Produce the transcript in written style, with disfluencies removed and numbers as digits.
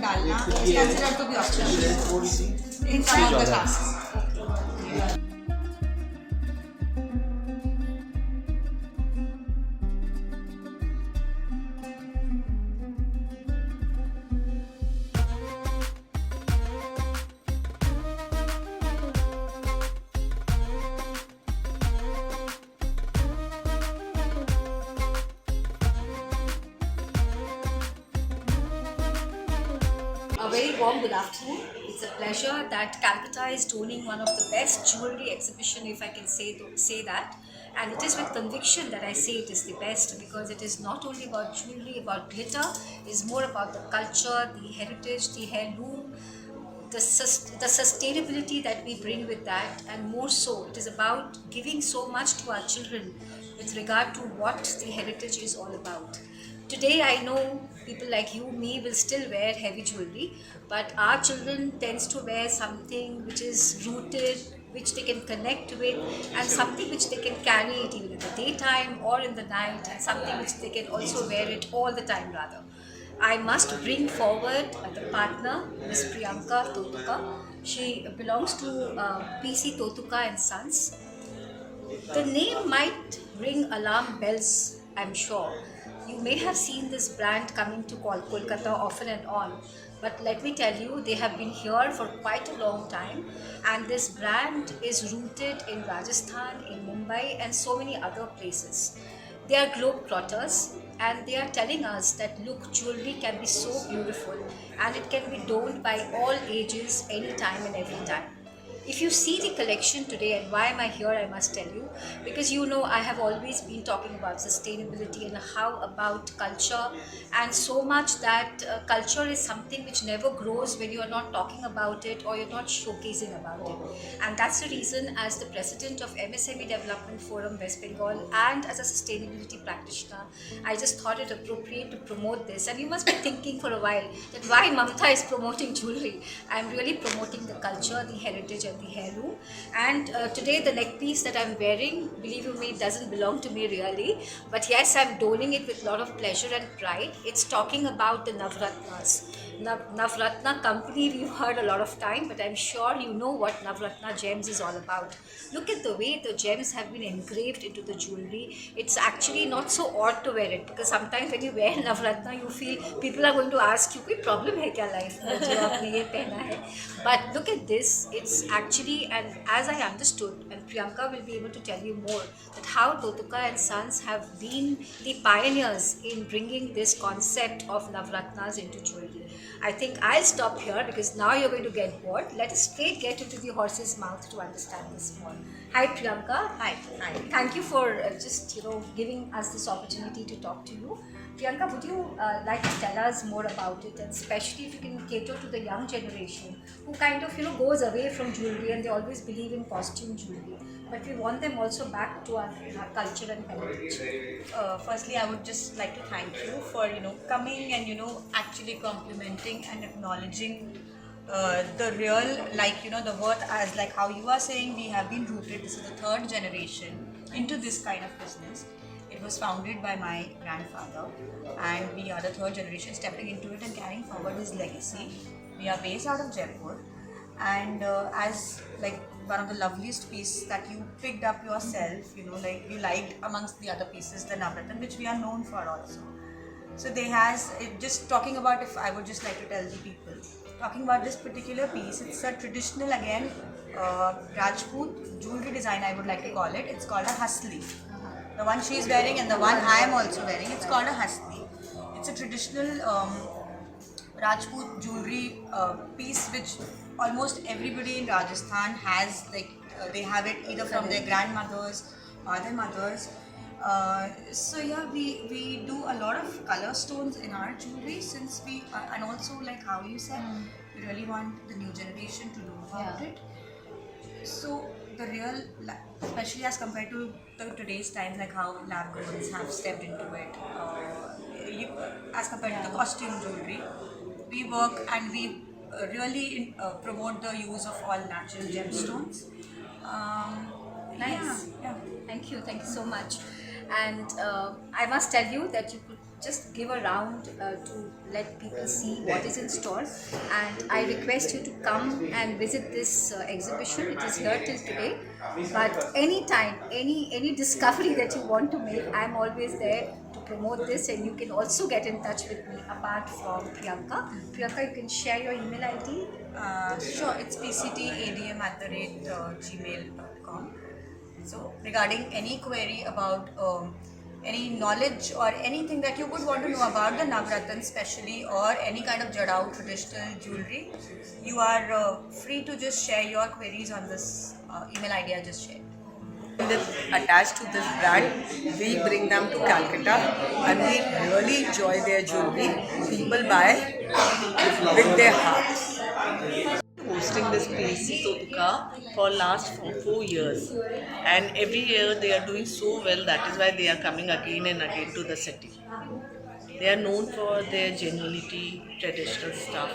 डालना is considered to be optional in some of the classes. A very warm good afternoon. It's a pleasure that Calcutta is doing one of the best jewelry exhibition, if I can say that. And it is with conviction that I say it is the best, because it is not only about jewelry, about glitter. It's more about the culture, the heritage, the heirloom, the sustainability that we bring with that, and more so, it is about giving so much to our children with regard to what the heritage is all about. Today, I know people like you, me, will still wear heavy jewelry, but our children tends to wear something which is rooted, which they can connect with, and something which they can carry it even in the daytime or in the night, and something which they can also wear it all the time rather. I must bring forward the partner, Miss Priyanka Totuka. She belongs to PC Totuka and Sons. The name might ring alarm bells, I'm sure. You may have seen this brand coming to Kolkata often and on, but let me tell you, they have been here for quite a long time, and this brand is rooted in Rajasthan, in Mumbai, and so many other places. They are globetrotters, and they are telling us that look, jewelry can be so beautiful and it can be donned by all ages, anytime and every time. If you see the collection today, and why am I here, I must tell you, because you know I have always been talking about sustainability and how about culture, and so much that culture is something which never grows when you are not talking about it or you're not showcasing about it. And that's the reason, as the president of MSME Development Forum West Bengal and as a sustainability practitioner, I just thought it appropriate to promote this. And you must be thinking for a while that why Mamta is promoting jewelry. I'm really promoting the culture, the heritage, and the heirloom. And today the neck piece that I'm wearing, believe you me, it doesn't belong to me really, but yes, I'm donning it with a lot of pleasure and pride. It's talking about the Navratnas. Navratna company we've heard a lot of time, but I'm sure you know what Navratna gems is all about. Look at the way the gems have been engraved into the jewelry. It's actually not so odd to wear it, because sometimes when you wear Navratna, you feel people are going to ask you, कोई problem है क्या life में जो आपने ये पहना है? But look at this, it's actually, and as I understood, and Priyanka will be able to tell you more, that how Totuka and Sons have been the pioneers in bringing this concept of Navratnas into jewelry. I think I'll stop here because now you're going to get bored. Let us straight get into the horse's mouth to understand this more. Hi Priyanka. Hi. Thank you for just giving us this opportunity to talk to you. Priyanka, would you like to tell us more about it, and especially if you can cater to the young generation who kind of goes away from jewelry and they always believe in costume jewelry, but we want them also back to our culture and heritage. Firstly, I would just like to thank you for coming and actually complimenting and acknowledging the real, the worth, as like how you are saying we have been rooted. This is the third generation into this kind of business. It was founded by my grandfather, and we are the third generation stepping into it and carrying forward his legacy. We are based out of Jaipur, and as like one of the loveliest pieces that you picked up yourself, you liked amongst the other pieces, the Navratan, which we are known for also. So just talking about, if I would just like to tell the people, talking about this particular piece, it's a traditional, again, Rajput jewelry design, I would like to call it. It's called a hasli. The one she is wearing and the one I am also wearing, it's called a hasli. It's a traditional Rajput jewelry piece which almost everybody in Rajasthan has, they have it either from their grandmothers their mothers. So yeah, we do a lot of color stones in our jewelry, since we and also like how you said, we really want the new generation to know about Yeah. it. So the real, especially as compared to today's times, like how lab grown have stepped into it, as compared to the costume jewelry, we work and we really promote the use of all natural gemstones. Um, Nice. yeah. Thank you so much. And I must tell you that you could just give a round to let people see what is in store. And I request you to come and visit this exhibition. It is here till today. But anytime, any discovery that you want to make, I'm always there to promote this. And you can also get in touch with me apart from Priyanka. Priyanka, you can share your email ID. Sure, it's pctadm@gmail.com. So, regarding any query about any knowledge or anything that you would want to know about the Navratan especially, or any kind of Jadao traditional jewelry, you are free to just share your queries on this email ID I just shared. Attached to this brand, we bring them to Calcutta and we really enjoy their jewelry. People buy with their hearts. Hosting this PSC Totuka for last 4 years, and every year they are doing so well. That is why they are coming again and again to the city. They are known for their genuinity, traditional stuff.